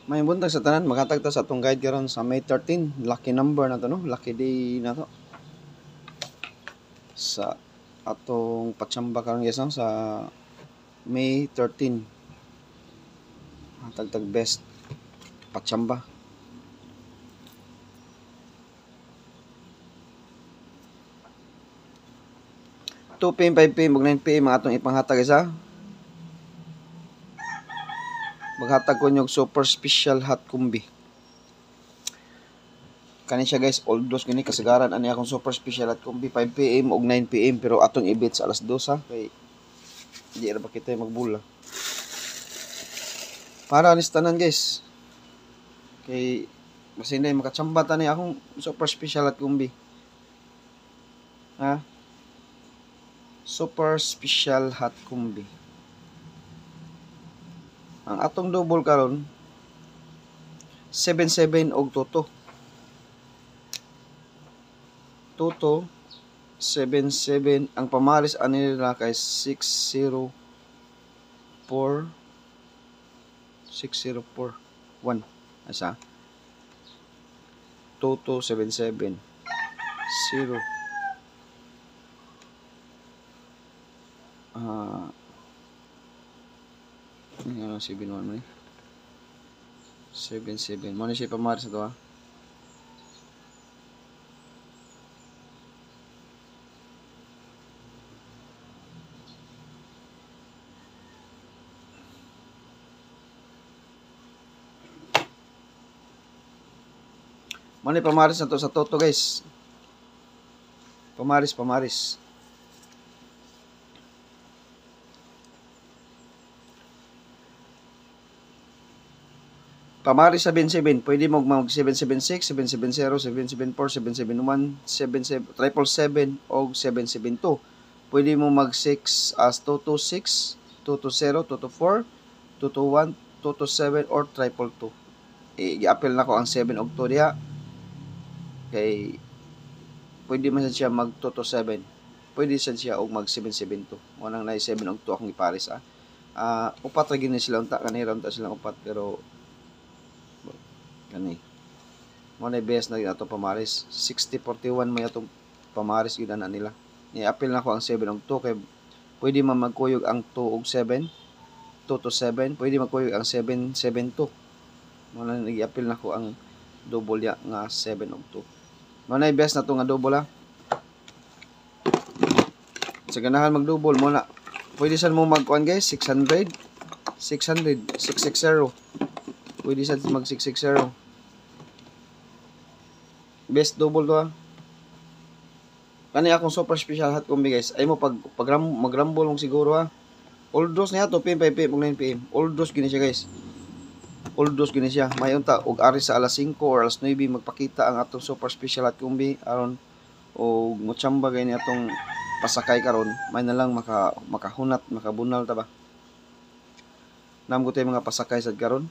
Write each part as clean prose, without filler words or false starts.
May buntag sa tanan, makatagta sa atong guide karon sa May 13. Lucky number na to, no? Lucky day na to. Sa atong patsamba karon guys, no? Sa May 13. Tagtag best patsamba. PM, 5 PM, 9 PM ang atong ipanghatag isa. Maghatag ko nyog super special hot kumbi. Kani siya guys, old dos gini kasagaran ani akong super special hot kumbi 5 PM ug 9 PM pero atong ibit sa alas 2 ha kay di ra ba kita magbula. Para anis tanan guys. Kay basin day makatsamba tani akong super special hot kumbi. Ha? Super special hot kumbi. Ang atong double karon 77 og toto. Toto 77 ang pamaris ani nila kay 604 1 asa Toto 77 0 ano 71 mo ni 77 mo ni siya pamaris ito ha. Mani pamaris na to sa toto guys. Pamaris. Pamaris 77, pwede mo mag 776, 770, 774, 771, 777 o 772. Pwede mo mag 6 as 226, 220, 224, 221, 227 or 222. I-appeal na ko ang 7 og 2 diha. Kay pwede man siya mag 227. Pwede siya og mag 772. Mo nang nay 7 og 2 akong ipares upat ra gini sila unta kanira unta silang upat pero kani mo na best na ato pamaris 60-41 may atong pamaris yun na nila. I-appeal na ko ang 7 og 2 kay pwede man magkuyog ang 2 og 7 2 to 7 pwede magkuyog ang 772 mo na i-appeal na ko ang double ya nga 7 og 2 mo na best na to nga double ha. Sa ganahan mag double mo na pwede san mo magkuan guys 600 660 pwede san mag 660 best double to ha. Kani akong super special hot combi guys ay mo pag magrambol mong siguro ha. Old dos niya to PM 5 PM 9 PM old dos gini siya guys. Old dos gini siya may unta og ari sa alas 5 or alas 9 magpakita ang atong super special hot combi aron o mochamba gani atong pasakay karon may na lang makahunat makabunal ta ba. Nam ko tay mga pasakay sad karon.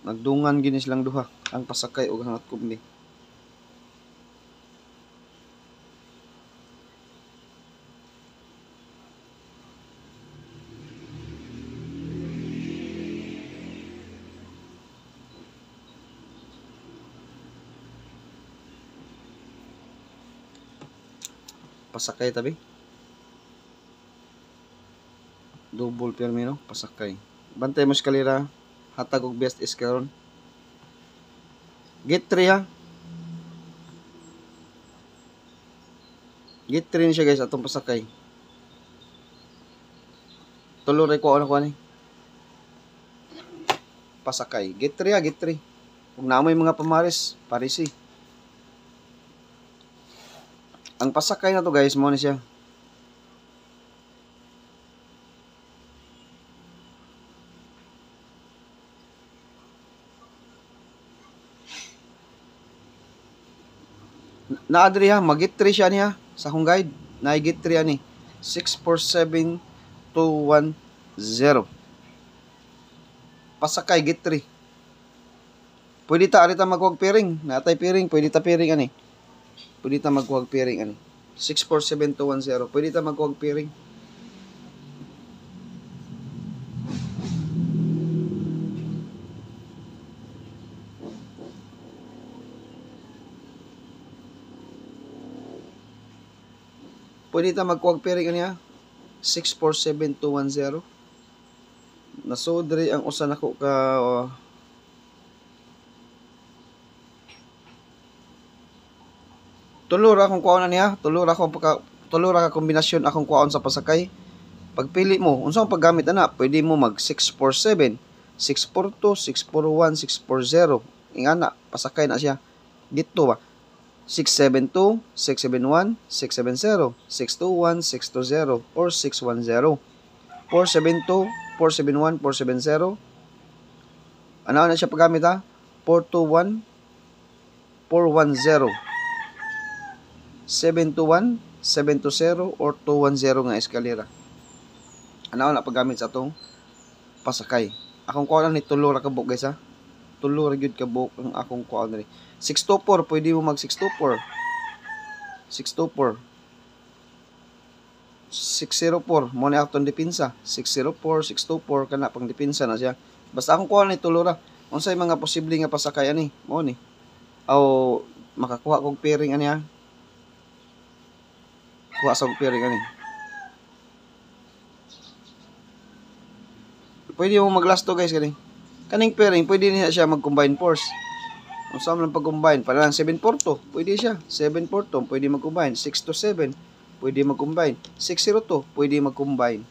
Nagdungan gini silang duha ang pasakay ug ang hot combi. Pasakay tabi. Double permino pasakay. Bantay mo eskalera hatag og best is karon. Get 3 ha. Get 3 ni siya guys atong pasakay. Tulo ray ko ano ko ani. Pasakay. Get 3 ha, get 3. Kung naamoy mga pamaris, parisi. Ang pasakay na to guys mo ni siya. Naadri ha, mag-git 3 siya niya sa akong guide. Na-git 3 ani. 647210. Pasakay git 3. Pwede ta arita magkuwag pairing. Natay pairing, pwede ta pairing ani. Pwede ta magkuwag pairing ani. 647210. Pwede ta magkuwag pairing. Pwede ta magkuwag pairing niya 647210. Nasod diri ang usa nako ka tulo ra akong kuhaon niya, tulo ra ka kombinasyon akong kuhaon sa pasakay. Pagpili mo, unsa ang paggamit ana? Pwede mo mag 647, 642, 641, 640. Ingana, pasakay na siya. Dito ba? 672, 671, 670, 621, 620, or 610. 472, 471, 470. Ano na siya paggamit ha? 421, 410. 721, 720, or 210 nga eskalera. Ano na paggamit sa atong pasakay. Akong kuha ni tulo ra ka buok guys ha. Tulo ra gyud ka buok ang akong kuha ni. 624 pwede mo mag 624. 624. 604 mo ni atong depensa. 604, 624 kana pang depensa na siya. Basta akong kuha ni tulo ra. Unsay mga posible nga pasakay ani? Mo ni. Aw makakuha kog pairing ani ha. Kuha sa kog pairing ani. Pwede mo mag-last to guys kani. Kaning pairing pwede niya siya mag-combine force. Kung saan lang pag-combine, para lang 742, pwede siya. 742, pwede mag-combine. 627, pwede mag-combine. 602, pwede mag-combine.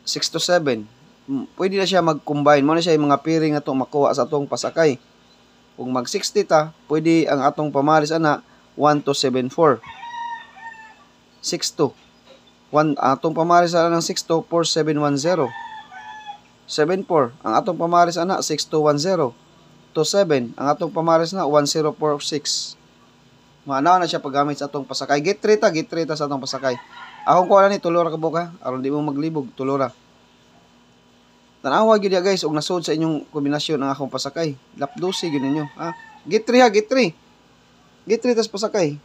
627, pwede na siya mag-combine. Mo na siya yung mga pairing na itong makuha sa itong pasakay. Kung mag-60 ta, pwede ang atong pamaris ana 1274. 62. Atong pamaris ana ng 62 4710. 74 ang atong pamaris ana 6210. 27 ang atong pamaris na 1046. Maanaw na siya paggamit sa atong pasakay. Get 3 ta sa atong pasakay. Akong kuha ni tulora ka buka aron di mo maglibog tulora. Tanawa gyud ya guys og nasod sa inyong kombinasyon ang akong pasakay. Lapdosi gyud ninyo ha. Get 3 ha, get 3. Get 3 tas pasakay.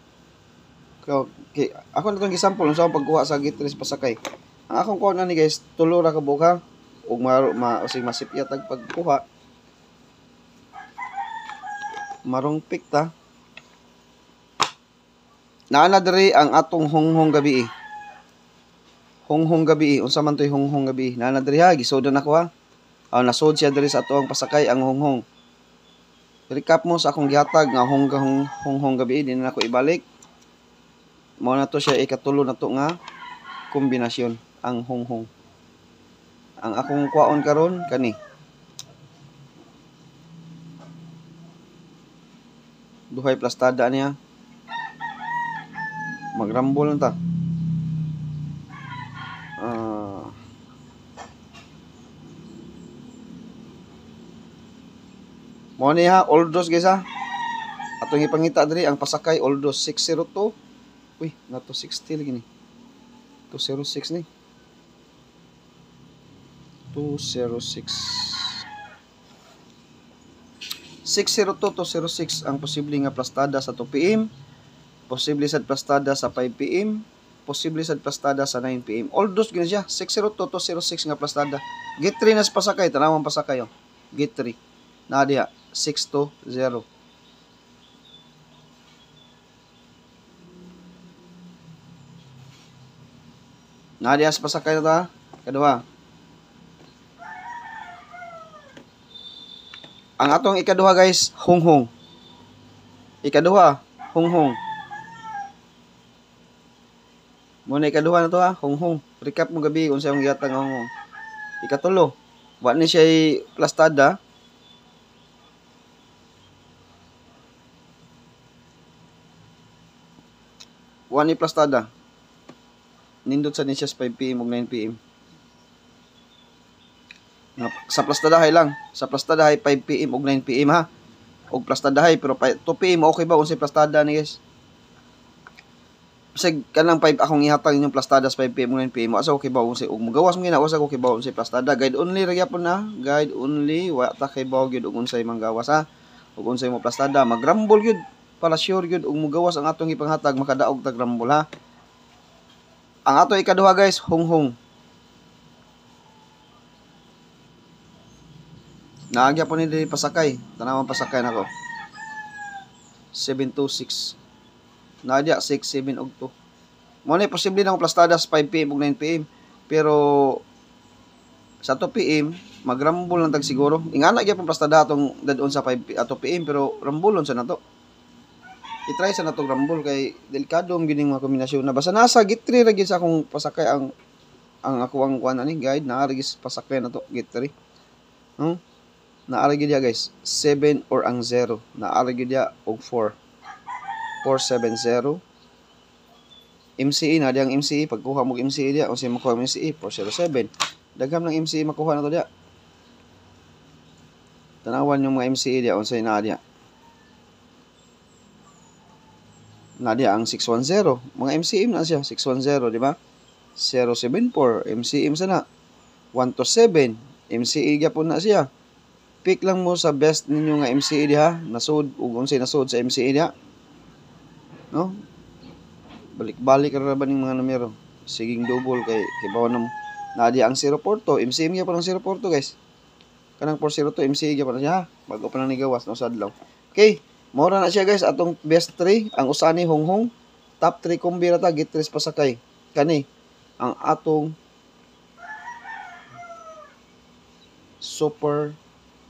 Okay, ako na itong example unsa ang pagkuha sa get 3 pasakay. Ang akong kuha na ni guys tulora ka buka ug masipyat ang pagkuha. Marong pick ta. Naana diri ang atong honghong gabi. Honghong gabi, unsa man toy honghong gabi? Naana diri ha, gisodan ako ha. Nasod siya diri sa atong pasakay ang honghong. Recap mo sa akong gihatag nga honghong gabi, din na ako ibalik. Mao na to siya ikatulo na to nga kombinasyon ang honghong. Ang akong kuhaon karon kani. Duhay plastada niya. Magrambol lang ta. Mo ni ha, Oldos guys ha. Atong ipangita diri ang pasakay Oldos 602. Uy, nato 60 lagi ni. 206 ni. 206. 602 to 06 ang posible nga plastada sa 2 PM, posible sad plastada sa 5 PM, posible sad plastada sa 9 PM. All those gina siya 602 to 06 nga plastada. Get 3 na sa pasakay, tanawang pasakay oh. Get 3. Na diha 620. Na diha sa pasakay na ta. Kadua. Ang atong ikaduha guys, honghong. Ikaduha, honghong. Muna ikaduha na to ha, honghong. Recap mo gabi kung saan yung gihatag ng honghong. Ikatulo, wa ni siya plastada. Wa ni plastada. Nindot sa ni siya 5 PM ug 9 PM. Sa plastadahay lang. Sa plastadahay 5 PM ug 9 PM ha. Og plastadahay pero 2 PM okay ba unsay plastada ni guys? Sig kanang 5 akong ihatag inyong plastada sa 5 PM ug 9 PM. Asa okay ba unsay og mugawas mo ginawa sa okay ba unsay plastada? Guide only ra gyapon na. Guide only wa ta kay bawo gyud og unsay manggawas ha. Ug unsay mo plastada magrambol gyud para sure gyud og mugawas ang atong ipanghatag makadaog tag rambol ha. Ang ato ikaduha guys, honghong. Naagya po nila pasakay. Tanawang pasakay na ko. 726. Na diya 6, 7 ug 2. Mo ni posible na plastada sa 5 PM ug 9 PM. Pero sa 2 PM magrambol lang tag siguro. Ingana gyud pong plastada atong dadon sa 5 ato PM pero rambulon sa nato. I-try sa natong rambol kay delikado ang gining mga kombinasyon na basta nasa gitri ra gyud sa akong pasakay ang ako ang kuan ani guide na ra gyud pasakay na to gitri. Naara gyud dia guys 7 or ang 0. Naara gyud dia og 4. 470 MCE na diyang MCE pagkuha mo MCE dia unsay makuha mo MCE 407 dagham ng MCE makuha na to dia. Tanawan yung mga MCE dia unsay na dia ang 610 mga MCE na siya 610 di ba 074 MCE sana 127 MCE gyapon na siya. Pick lang mo sa best ninyo nga MCE diha nasud ug unsay nasud sa MCE diha. No? Balik-balik ra ba ning mga numero? Siging double kay kibaw nam na di ang 042 MCM gyapon ang 042 guys. Kanang 402 MCE gyapon na siya bago pa nang nigawas no sa adlaw. Okay, mora na siya guys atong best 3 ang usa ni Honghong top 3 kombi ra ta gitris pasakay. Kani ang atong super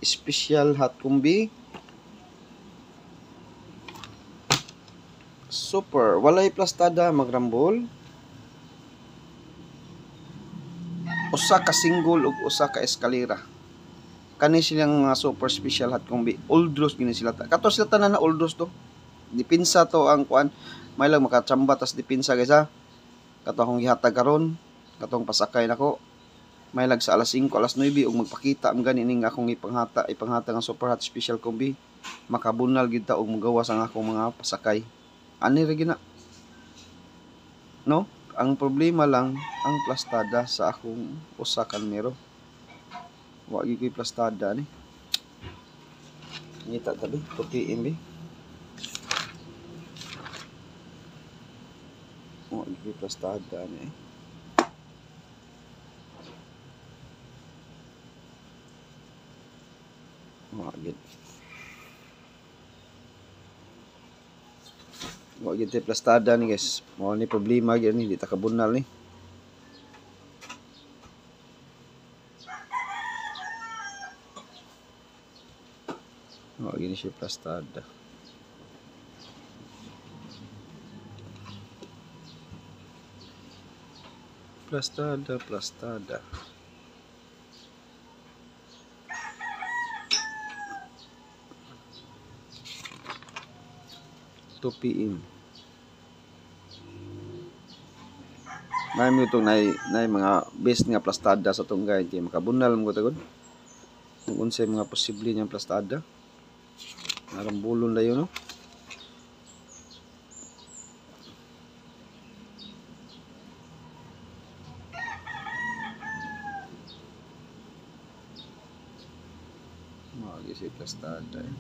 special hot kombi. Super, walay plastada magrambol. Usa ka single ug usa ka eskalera. Kani silang mga super special hot kombi. Oldros gini sila. Kato sila tanan na oldros to. Dipinsa to ang kuan. May lang makatsamba tas dipinsa guys ha. Kato akong gihatag karon, katong pasakay nako. May lag sa alas 5, alas 9 ug magpakita ang gani ning akong ipanghata ang super hot special kombi. Makabunal gid ta og magawas ang akong mga pasakay. Ani ra gina. No? Ang problema lang ang plastada sa akong usa ka numero. Wa gyud koy plastada ni. Ngita tabi, PM bi. Wa gyud koy plastada ni. Wa gyud. Wa gyud tay plastada ni guys. Mao ni problema gyud ni di ta kabunal ni. Wa gyud siya plastada. Plastada. 2 PM. May mo itong na mga best nga plastada sa itong guide. Kaya makabunal mo ko kung unsay mga posible niyang plastada. Narambulon na yun, no? Mag-isip plastada eh.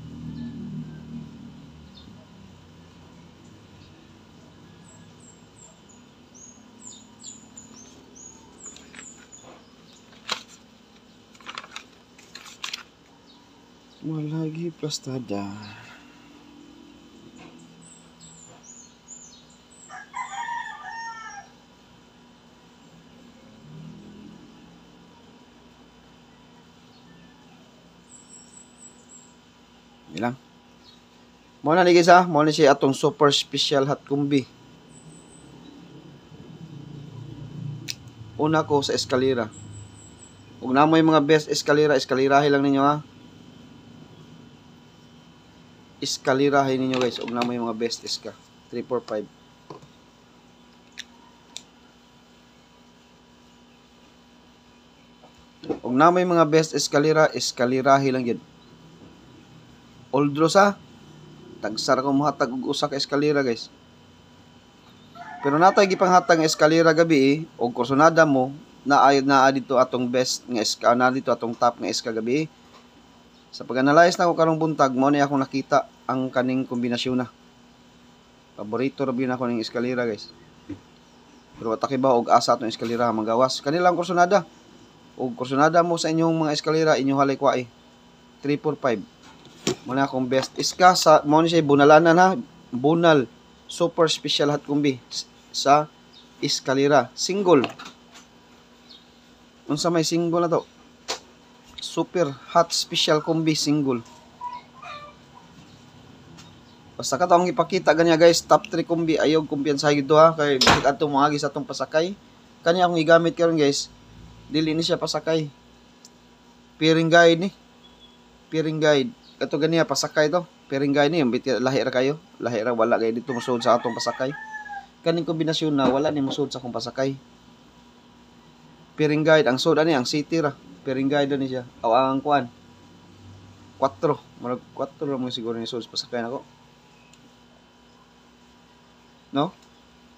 Malagi plastada. Ilang. Mo na ni guys ha, mo na siya atong super special hot kombi. Una ko sa eskalera. Ug na mo yung mga best eskalerahin lang ninyo ha. Eskalerahin ninyo guys, ug na mo yung mga best eska. 3, 4, 5. Ug na mo yung mga best eskalerahin lang yun. Oldros ha. Tagsara ko mahatag og usa ka eskalera guys. Pero natay gipanghatag nga eskalera gabi og kursonada mo naa dito atong best nga eska na dito atong top nga eska gabi. Sa pag-analyze na ko karong buntag mo ni akong nakita ang kaning kombinasyon na. Paborito ra ako ning eskalera guys. Pero atake ba og asa atong eskalera magawas. Kanilang kursonada. Og kursonada mo sa inyong mga eskalera inyo halay kwai. 3, 4, 5. Mo na akong best iska sa mo ni siya bunalanan ha. Bunal. super special hot combi sa eskalera. Single. Unsa may single na to? Super hot special combi single. Basta ka taong ipakita ganya guys, top 3 combi, ayog kumpiyansa gito ha, kay bisit ato moagi sa atong pasakay. Kanya akong igamit karon guys, dili ni siya pasakay. Pairing guide ni. Pairing guide. Kato ganiya pasakay to. Pairing guide ni, lahi ra kayo. Lahi ra wala kay dito musud sa atong pasakay. Kaning kombinasyon na wala ni musud sa akong pasakay. Pairing guide ang sud ani ang city ra. Pairing guide ni siya. Aw ang kuan. 4. Murag 4 ra mo siguro ni sud sa pasakay nako. No?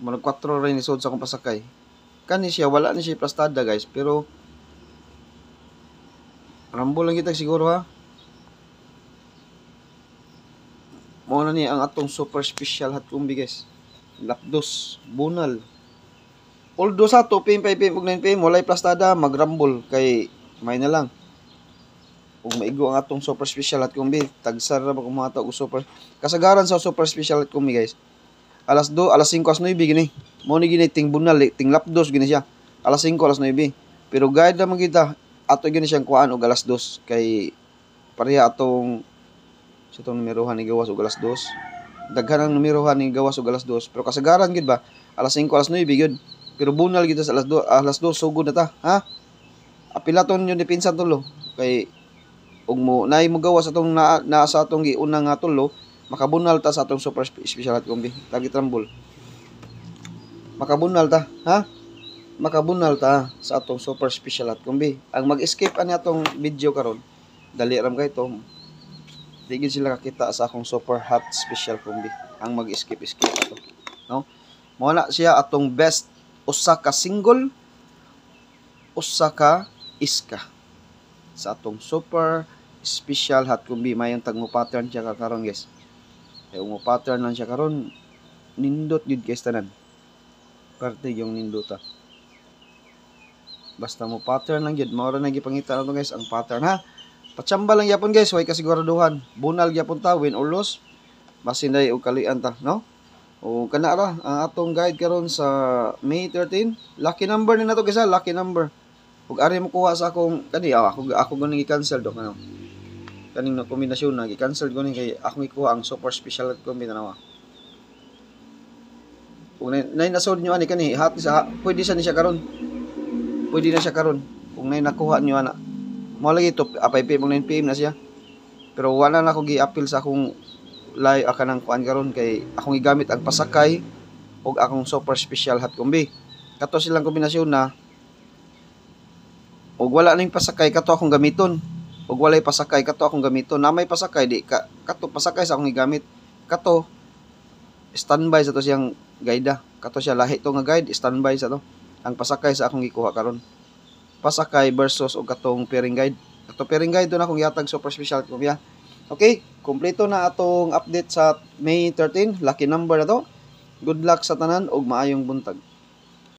Murag 4 ra ni sud sa akong pasakay. Kani siya wala ni siya plastada guys, pero rambo lang kita siguro ha. Mao na ni ang atong super special hot combi guys. Lapdos, bunal. Although sa 2 PM, 5 PM ug 9 PM walay plastada, magrambol kay may na lang. Ug maigo ang atong super special hot combi, tagsar ra ba kumato og super. Kasagaran sa super special hot combi guys. Alas 2, alas 5, alas 9 gini. Mao ni gini ting bunal, ting lapdos gini siya. Alas 5, alas 9. Pero guide naman kita, ato gini siyang kuan og alas 2 kay pareha atong sa itong numerohan ni gawas og alas 2. Daghan ang numerohan ni gawas og alas 2. Pero kasagaran gid ba, alas 5, alas 9 gid. Pero bunal gid sa alas 2 sugod na ta, ha? Apilaton yun dipinsan tulo kay ug mo nay mo gawas atong naa sa atong giunang nga tulo, makabunal ta sa atong super special hot combi. Lagi trambol. Makabunal ta, ha? Makabunal ta sa atong super special hot combi. Ang mag-skip ani atong video karon, dali ram kay to. Digid sila kakita sa akong super hot special combi. Ang mag-skip ato, no? Mao na siya atong best usa ka single, usa ka iska sa atong super special hot combi. Mayong tagmo pattern siya karon guys. Kay mo pattern lang siya karon, nindot gid guys tanan. Parte yung nindota. Basta mo pattern lang gid, mao ra na gipangita nato guys ang pattern ha. Patsamba lang yapon guys, way kasiguraduhan. Bunal gyapon ta, win or lose. Basin day og kalian ta, no? O kana ra ang atong guide karon sa May 13. Lucky number ni nato guys ha, lucky number. Ug ari mo kuha sa akong kani ako ganing i-cancel dok ano. Kaning na kombinasyon na i-cancel ko ni kay ako ikuha ang super special kombinasyon. Kung nay nasod nyo ani kani hati sa pwede siya karon. Pwede na siya karon. Kung nay nakuha nyo ana. Mo lagi to 5 PM 9 PM na siya. Pero wala na ako gi-appeal sa akong live kanang kuan karon kay akong gigamit ang pasakay ug akong super special hot combi. Kato silang kombinasyon na ug wala ning pasakay kato akong gamiton. Ug walay pasakay kato akong gamiton. Na may pasakay di kato pasakay sa akong gigamit. Kato standby sa to siyang guide. Kato siya lahi to nga guide, standby sa to. Ang pasakay sa akong gikuha karon. Pasakay versus og katong pairing guide. Kato pairing guide do na akong yatag super special kumya. Okay, kompleto na atong update sa May 13. Lucky number na to. Good luck sa tanan ug maayong buntag.